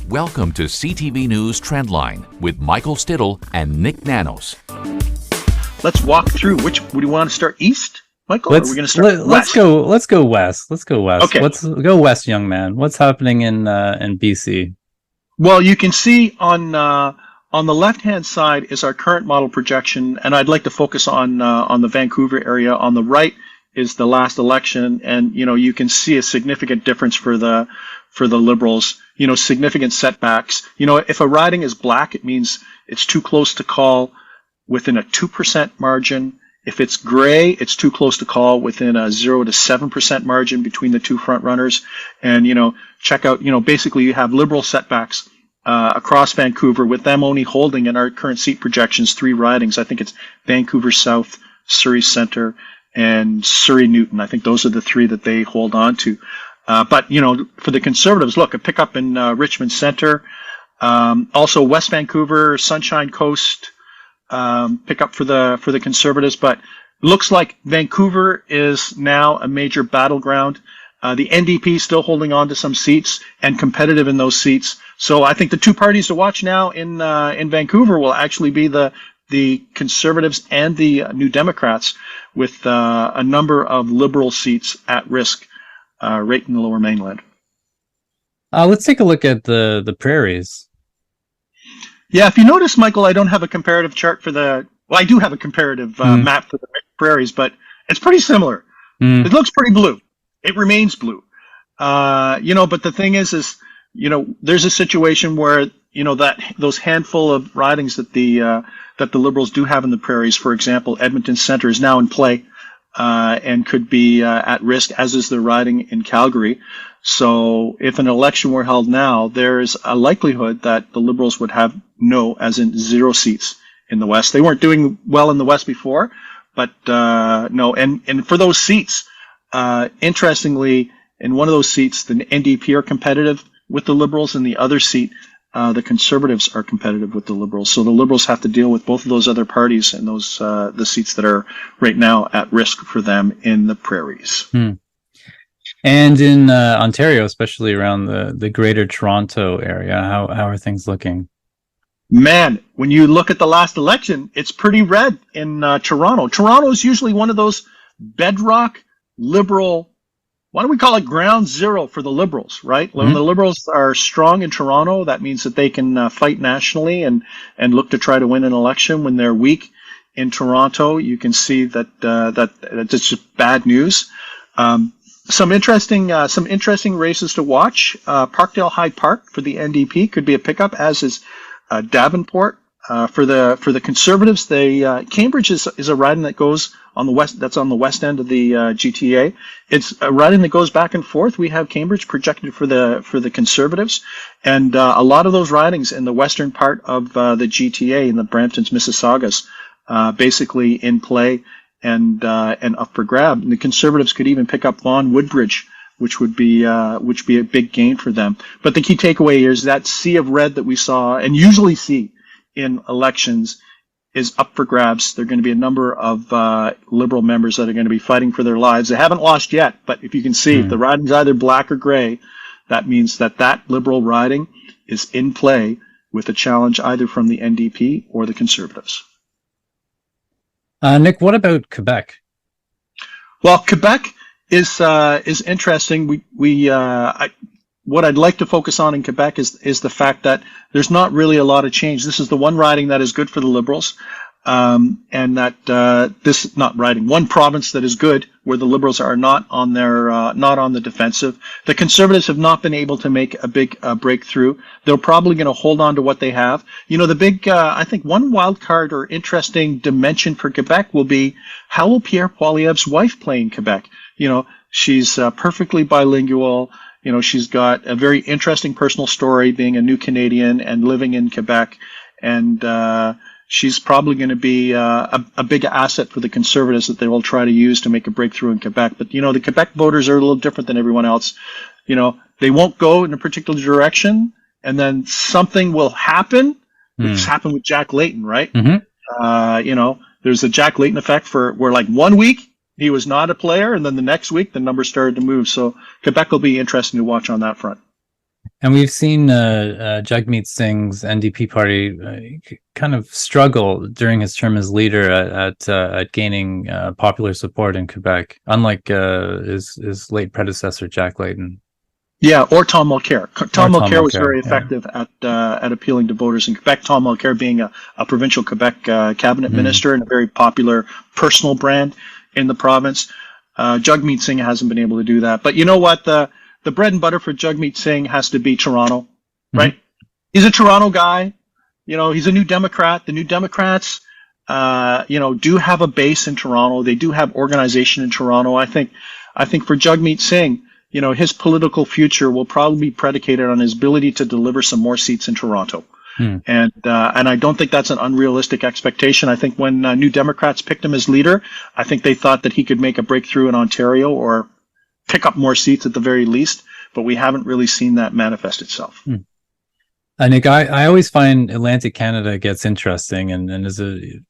Welcome to CTV News Trendline with Michael Stittle and Nik Nanos. Let's walk through. Which would you want to start east, Michael? Or are we going to start west? Let's go west. Let's go west. Okay. Let's go west, young man. What's happening in BC? Well, you can see on the left-hand side is our current model projection, and I'd like to focus on the Vancouver area. On the right is the last election, and you can see a significant difference for the Liberals. Significant setbacks. If a riding is black, it means it's too close to call within a 2% margin. If it's gray, it's too close to call within a 0 to 7% margin between the two front runners. And, check out, basically you have Liberal setbacks across Vancouver, with them only holding in our current seat projections 3 ridings. I think it's Vancouver South, Surrey Centre, and Surrey Newton. I think those are the 3 that they hold on to. But for the Conservatives, look, a pickup in Richmond Centre, also West Vancouver, Sunshine Coast, pickup for the Conservatives. But looks like Vancouver is now a major battleground. The NDP still holding on to some seats and competitive in those seats. So I think the 2 parties to watch now in Vancouver will actually be the Conservatives and the New Democrats, with a number of Liberal seats at risk. Right in the Lower Mainland. Let's take a look at the Prairies. Yeah, if you notice, Michael, I don't have a comparative chart for well, I do have a comparative map for the Prairies, but it's pretty similar. It looks pretty blue. It remains blue. But the thing is, there's a situation where, that those handful of ridings that the Liberals do have in the Prairies, for example, Edmonton Centre is now in play. And could be at risk, as is the riding in Calgary. So if an election were held now, there's a likelihood that the Liberals would have no, as in 0 seats in the West. They weren't doing well in the West before, but no. And for those seats, interestingly, in one of those seats, the NDP are competitive with the Liberals, and the other seat, the Conservatives are competitive with the Liberals. So the Liberals have to deal with both of those other parties and those the seats that are right now at risk for them in the Prairies. And in Ontario, especially around the Greater Toronto area, how are things looking? Man, when you look at the last election, it's pretty red in Toronto. Toronto is usually one of those bedrock Liberal, why don't we call it ground zero for the Liberals, right? When the Liberals are strong in Toronto, that means that they can fight nationally and look to try to win an election. When they're weak in Toronto, you can see that it's just bad news. Some interesting races to watch. Parkdale Hyde Park for the NDP could be a pickup, as is Davenport. For the Conservatives, Cambridge is a riding that goes on the west. That's on the west end of the GTA. It's a riding that goes back and forth. We have Cambridge projected for the Conservatives, and a lot of those ridings in the western part of the GTA, in the Bramptons, Mississaugas, basically in play and up for grab. And the Conservatives could even pick up Vaughan Woodbridge, which would be a big gain for them. But the key takeaway is that sea of red that we saw and usually see in elections is up for grabs. There are going to be a number of Liberal members that are going to be fighting for their lives. They haven't lost yet, but if you can see, if the riding's either black or gray, that means that Liberal riding is in play, with a challenge either from the NDP or the Conservatives. Nik, what about Quebec? Well, Quebec is interesting. What I'd like to focus on in Quebec is the fact that there's not really a lot of change. This is the one riding that is good for the Liberals, and that one province that is good, where the Liberals are not on the defensive. The Conservatives have not been able to make a big breakthrough. They're probably going to hold on to what they have. The big, I think, one wild card or interesting dimension for Quebec will be, how will Pierre Poilievre's wife play in Quebec? She's perfectly bilingual. She's got a very interesting personal story, being a new Canadian and living in Quebec, and she's probably going to be a big asset for the Conservatives that they will try to use to make a breakthrough in Quebec. But, the Quebec voters are a little different than everyone else. They won't go in a particular direction, and then something will happen. It's happened with Jack Layton, right? There's a Jack Layton effect where like 1 week he was not a player, and then the next week the numbers started to move. So Quebec will be interesting to watch on that front. And we've seen Jagmeet Singh's NDP party kind of struggle during his term as leader at gaining popular support in Quebec, unlike his late predecessor, Jack Layton. Yeah, or Tom Mulcair. Tom Mulcair was very Yeah. effective at appealing to voters in Quebec. Tom Mulcair being a provincial Quebec cabinet minister and a very popular personal brand in the province. Jagmeet Singh hasn't been able to do that. But you know what? The bread and butter for Jagmeet Singh has to be Toronto, right? He's a Toronto guy. He's a New Democrat. The New Democrats, do have a base in Toronto. They do have organization in Toronto. I think for Jagmeet Singh, his political future will probably be predicated on his ability to deliver some more seats in Toronto. And I don't think that's an unrealistic expectation. I think when New Democrats picked him as leader, I think they thought that he could make a breakthrough in Ontario or pick up more seats at the very least, but we haven't really seen that manifest itself. Nik, I always find Atlantic Canada gets interesting, and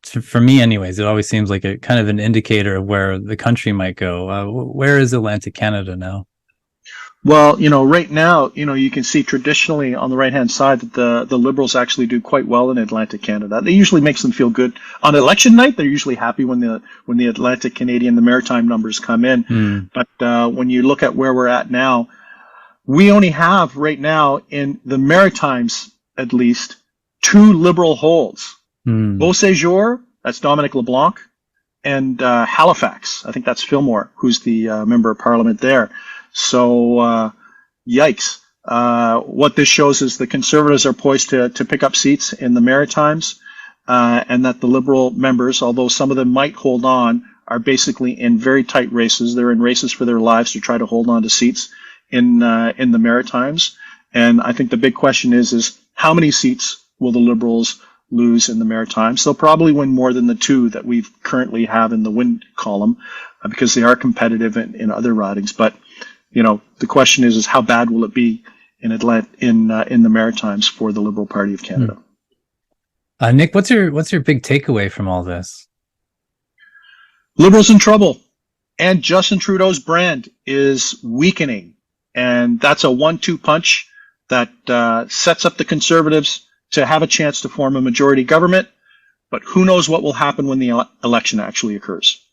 for me anyways, it always seems like a kind of an indicator of where the country might go. Where is Atlantic Canada now? Well, right now, you can see traditionally on the right-hand side that the Liberals actually do quite well in Atlantic Canada. That usually makes them feel good. On election night, they're usually happy when the Atlantic Canadian, the Maritime numbers come in. But when you look at where we're at now, we only have right now in the Maritimes, at least, 2 Liberal holds. Beauséjour, that's Dominic LeBlanc, and Halifax, I think that's Fillmore, who's the member of parliament there. So, yikes. What this shows is the Conservatives are poised to pick up seats in the Maritimes, and that the Liberal members, although some of them might hold on, are basically in very tight races. They're in races for their lives to try to hold on to seats in the Maritimes. And I think the big question is how many seats will the Liberals lose in the Maritimes? They'll probably win more than the 2 that we currently have in the win column, because they are competitive in other ridings. But the question is how bad will it be in the Maritimes for the Liberal Party of Canada? Nik, what's your big takeaway from all this? Liberals in trouble, and Justin Trudeau's brand is weakening, and that's a 1-2 punch that sets up the Conservatives to have a chance to form a majority government. But who knows what will happen when the election actually occurs?